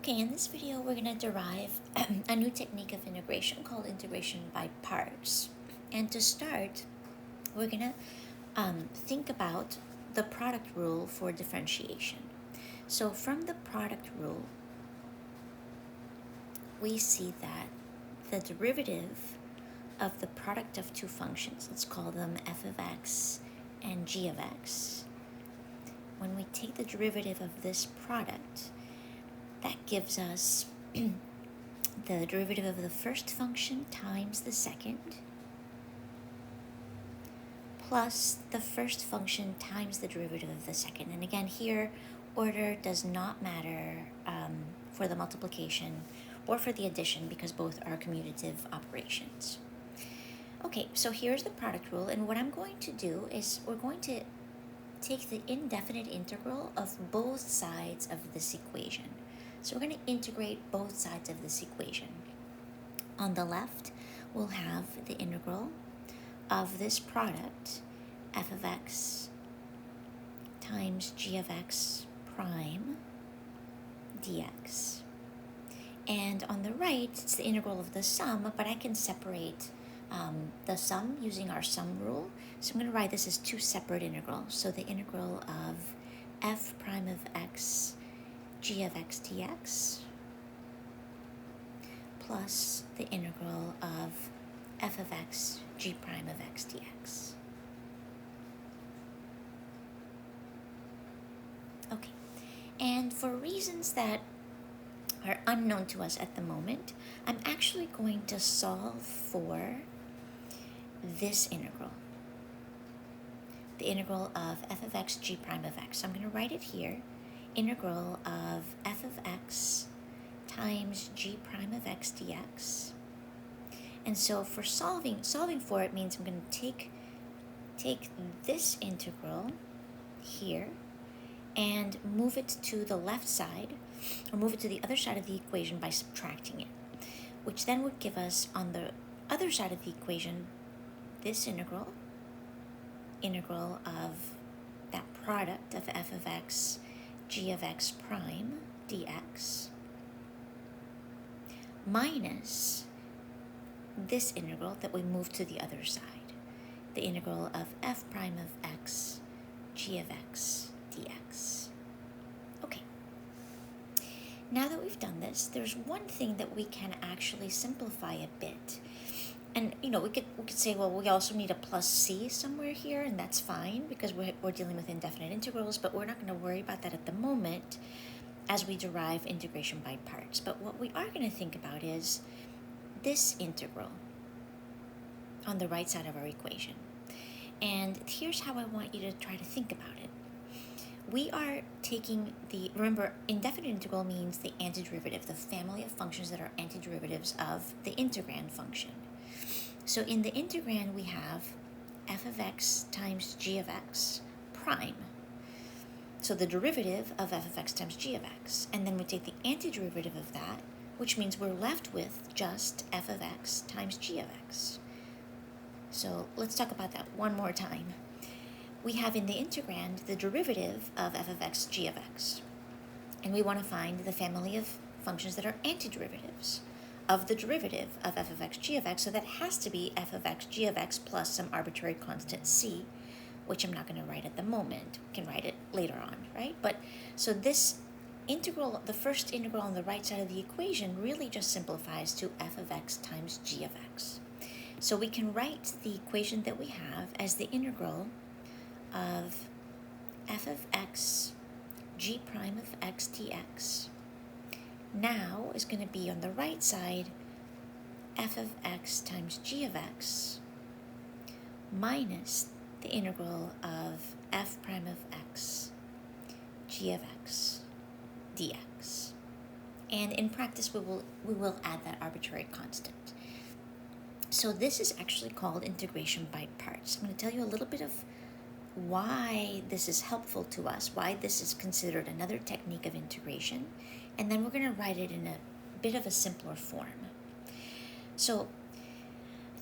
Okay, in this video we're going to derive a new technique of integration called integration by parts. And to start, we're going to think about the product rule for differentiation. So from the product rule, we see that the derivative of the product of two functions, let's call them f of x and g of x, when we take the derivative of this product, that gives us the derivative of the first function times the second, plus the first function times the derivative of the second. And again, here, order does not matter for the multiplication or for the addition because both are commutative operations. Okay, so here's the product rule, and what I'm going to do is we're going to take the indefinite integral of both sides of this equation. So we're going to integrate both sides of this equation. On the left, we'll have the integral of this product, f of x times g of x prime dx. And on the right, it's the integral of the sum, but I can separate the sum using our sum rule. So I'm going to write this as two separate integrals. So the integral of f prime of x g of x dx plus the integral of f of x g prime of x dx. Okay, and for reasons that are unknown to us at the moment, I'm actually going to solve for this integral, the integral of f of x g prime of x. So I'm going to write it here, integral of f of x times g prime of x dx. And so for solving for it means I'm going to take this integral here and move it to the left side, or move it to the other side of the equation by subtracting it, which then would give us on the other side of the equation this integral of that product of f of x g of x prime dx minus this integral that we move to the other side, the integral of f prime of x g of x dx. Okay, now that we've done this, there's one thing that we can actually simplify a bit. And we could say, well, we also need a plus c somewhere here, and that's fine because we're dealing with indefinite integrals, but we're not going to worry about that at the moment as we derive integration by parts. But what we are going to think about is this integral on the right side of our equation. And here's how I want you to try to think about it. We are taking remember, indefinite integral means the antiderivative, the family of functions that are antiderivatives of the integrand function. So in the integrand, we have f of x times g of x prime. So the derivative of f of x times g of x. And then we take the antiderivative of that, which means we're left with just f of x times g of x. So let's talk about that one more time. We have in the integrand the derivative of f of x g of x. And we want to find the family of functions that are antiderivatives of the derivative of f of x g of x, so that has to be f of x g of x plus some arbitrary constant c, which I'm not going to write at the moment. We can write it later on, right? But so this integral, the first integral on the right side of the equation, really just simplifies to f of x times g of x. So we can write the equation that we have as the integral of f of x g prime of x dx now is going to be on the right side f of x times g of x minus the integral of f prime of x g of x dx. And in practice, we will add that arbitrary constant. So this is actually called integration by parts. I'm going to tell you a little bit of why this is helpful to us, why this is considered another technique of integration, and then we're going to write it in a bit of a simpler form. So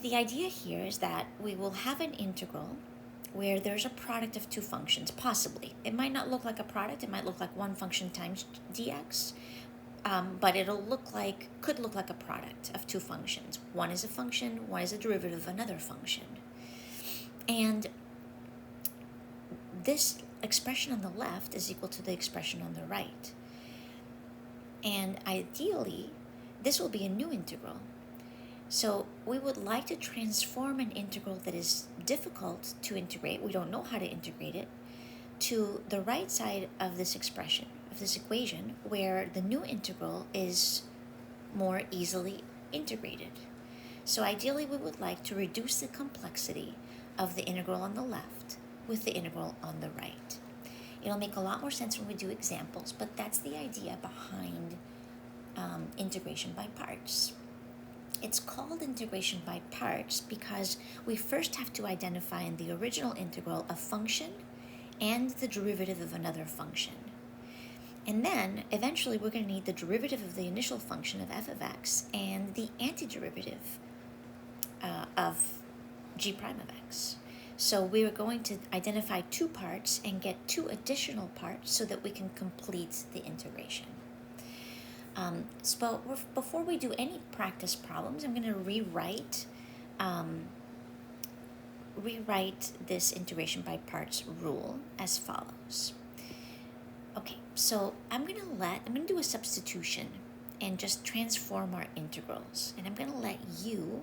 the idea here is that we will have an integral where there's a product of two functions, possibly. It might not look like a product, it might look like one function times dx, but could look like a product of two functions. One is a function, one is a derivative of another function. And this expression on the left is equal to the expression on the right. And ideally, this will be a new integral. So we would like to transform an integral that is difficult to integrate, we don't know how to integrate it, to the right side of this expression, of this equation, where the new integral is more easily integrated. So ideally, we would like to reduce the complexity of the integral on the left with the integral on the right. It'll make a lot more sense when we do examples, but that's the idea behind integration by parts. It's called integration by parts because we first have to identify in the original integral a function and the derivative of another function. And then, eventually, we're going to need the derivative of the initial function of f of x and the antiderivative of g prime of x. So we are going to identify two parts and get two additional parts so that we can complete the integration. So before we do any practice problems, I'm going to rewrite this integration by parts rule as follows. Okay, so I'm going to do a substitution and just transform our integrals. And I'm going to let u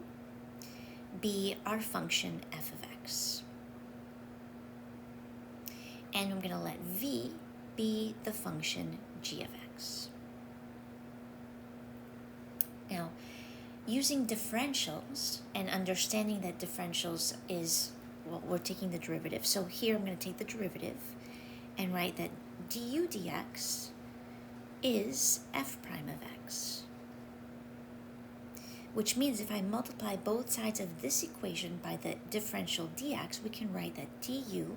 be our function f of x. And I'm going to let v be the function g of x. Now, using differentials and understanding that differentials is, well, we're taking the derivative. So here I'm going to take the derivative and write that du dx is f prime of x. Which means if I multiply both sides of this equation by the differential dx, we can write that du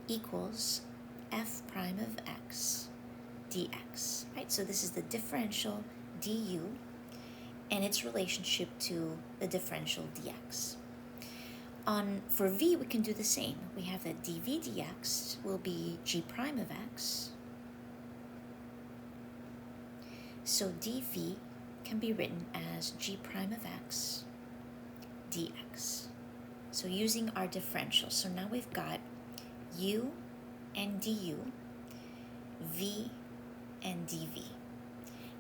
equals f prime of x dx, right? So this is the differential du and its relationship to the differential dx. For v, we can do the same. We have that dv dx will be g prime of x. So dv can be written as g prime of x dx. So using our differential. So now we've got u and du, v and dv.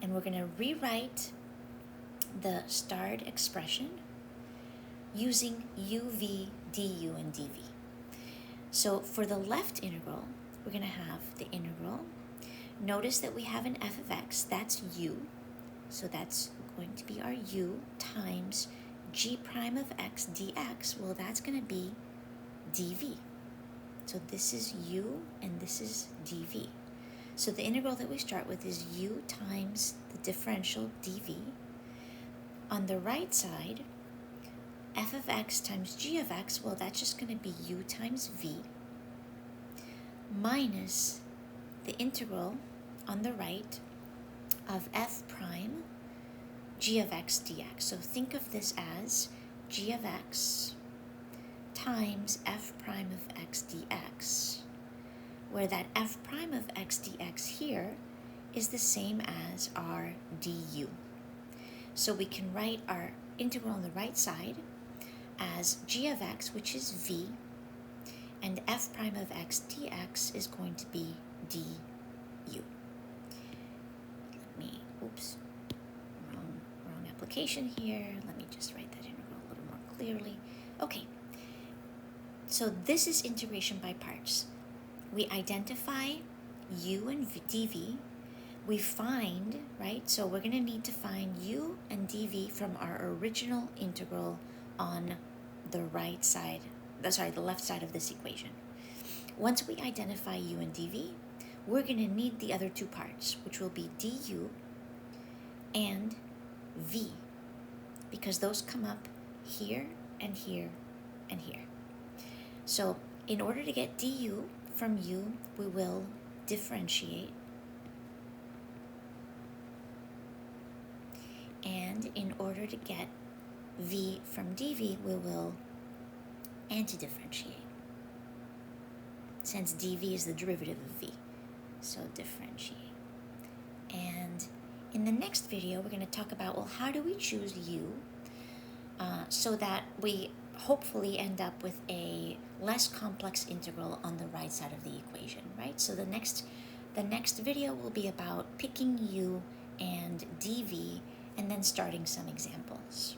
And we're going to rewrite the starred expression using u, v, du, and dv. So for the left integral, we're going to have the integral. Notice that we have an f of x, that's u. So that's going to be our u times g prime of x dx. Well, that's going to be dv. So this is u and this is dv. So the integral that we start with is u times the differential dv. On the right side, f of x times g of x, well, that's just going to be u times v minus the integral on the right of f prime g of x dx. So think of this as g of x times f prime of x dx, where that f prime of x dx here is the same as our du. So we can write our integral on the right side as g of x, which is v, and f prime of x dx is going to be du. Wrong application here. Let me just write that integral a little more clearly. Okay, so this is integration by parts. We identify u and dv. We find, right, so we're going to need to find u and dv from our original integral on the right side, the left side of this equation. Once we identify u and dv, we're going to need the other two parts, which will be du and v, because those come up here and here and here. So in order to get du from u, we will differentiate. And in order to get v from dv, we will antidifferentiate, since dv is the derivative of v. So differentiate. And in the next video, we're going to talk about, well, how do we choose u so that we hopefully end up with a less complex integral on the right side of the equation, right? So the next video will be about picking u and dv and then starting some examples.